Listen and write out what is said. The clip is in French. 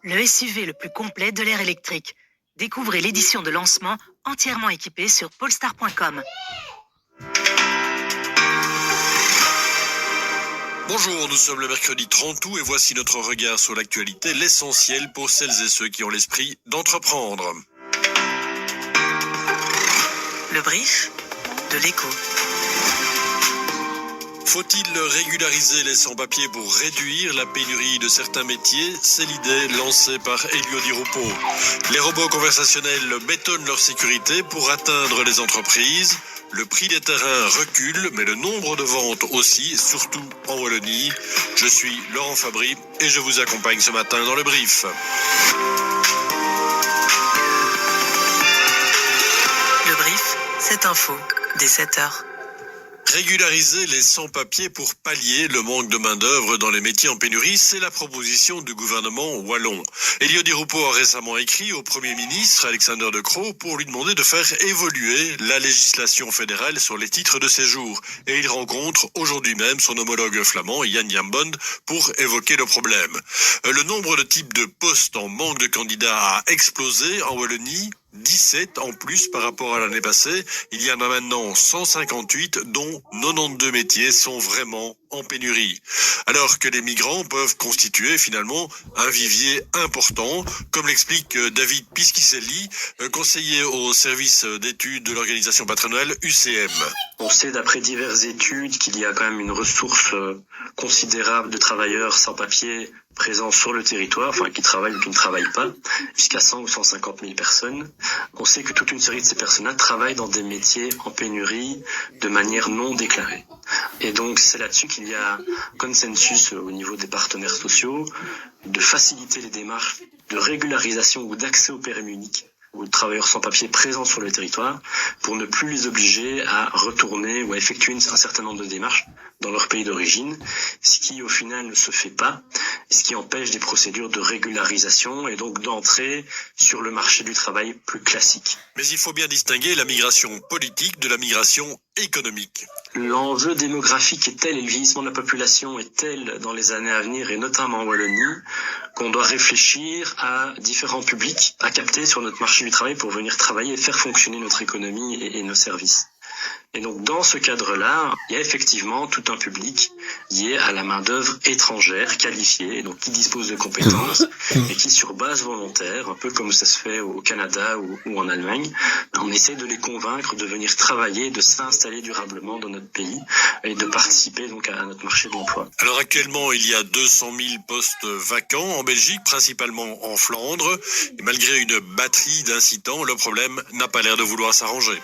le SUV le plus complet de l'ère électrique. Découvrez l'édition de lancement entièrement équipée sur polestar.com. Bonjour, nous sommes le mercredi 30 août et voici notre regard sur l'actualité, l'essentiel pour celles et ceux qui ont l'esprit d'entreprendre. Le brief de l'Écho. Faut-il régulariser les sans-papiers pour réduire la pénurie de certains métiers? C'est l'idée lancée par Elio Di Rupo. Les robots conversationnels bétonnent leur sécurité pour atteindre les entreprises. Le prix des terrains recule, mais le nombre de ventes aussi, surtout en Wallonie. Je suis Laurent Fabry et je vous accompagne ce matin dans le brief. Le brief, cette info, dès 7h. Régulariser les sans-papiers pour pallier le manque de main-d'œuvre dans les métiers en pénurie, c'est la proposition du gouvernement wallon. Elio Di Rupo a récemment écrit au Premier ministre Alexander De Croo pour lui demander de faire évoluer la législation fédérale sur les titres de séjour. Et il rencontre aujourd'hui même son homologue flamand, Jan Jambon, pour évoquer le problème. Le nombre de types de postes en manque de candidats a explosé en Wallonie. 17 en plus par rapport à l'année passée. Il y en a maintenant 158, dont 92 métiers sont vraiment en pénurie. Alors que les migrants peuvent constituer finalement un vivier important, comme l'explique David Piscicelli, conseiller au service d'études de l'organisation patronale UCM. On sait d'après diverses études qu'il y a quand même une ressource considérable de travailleurs sans papier présents sur le territoire, enfin qui travaillent ou qui ne travaillent pas, jusqu'à 100 ou 150 000 personnes. On sait que toute une série de ces personnes-là travaillent dans des métiers en pénurie de manière non déclarée. Et donc c'est là-dessus qu'il y a consensus au niveau des partenaires sociaux de faciliter les démarches de régularisation ou d'accès au permis unique aux travailleurs sans papier présents sur le territoire pour ne plus les obliger à retourner ou à effectuer un certain nombre de démarches dans leur pays d'origine, ce qui au final ne se fait pas, ce qui empêche des procédures de régularisation et donc d'entrée sur le marché du travail plus classique. Mais il faut bien distinguer la migration politique de la migration économique. L'enjeu démographique est tel et le vieillissement de la population est tel dans les années à venir et notamment en Wallonie qu'on doit réfléchir à différents publics à capter sur notre marché du travail pour venir travailler et faire fonctionner notre économie et nos services. Et donc dans ce cadre-là, il y a effectivement tout un public lié à la main-d'œuvre étrangère qualifiée, donc qui dispose de compétences et qui sur base volontaire, un peu comme ça se fait au Canada ou en Allemagne, on essaie de les convaincre de venir travailler, de s'installer durablement dans notre pays et de participer donc à notre marché de l'emploi. Alors actuellement, il y a 200 000 postes vacants en Belgique, principalement en Flandre. Et malgré une batterie d'incitants, le problème n'a pas l'air de vouloir s'arranger.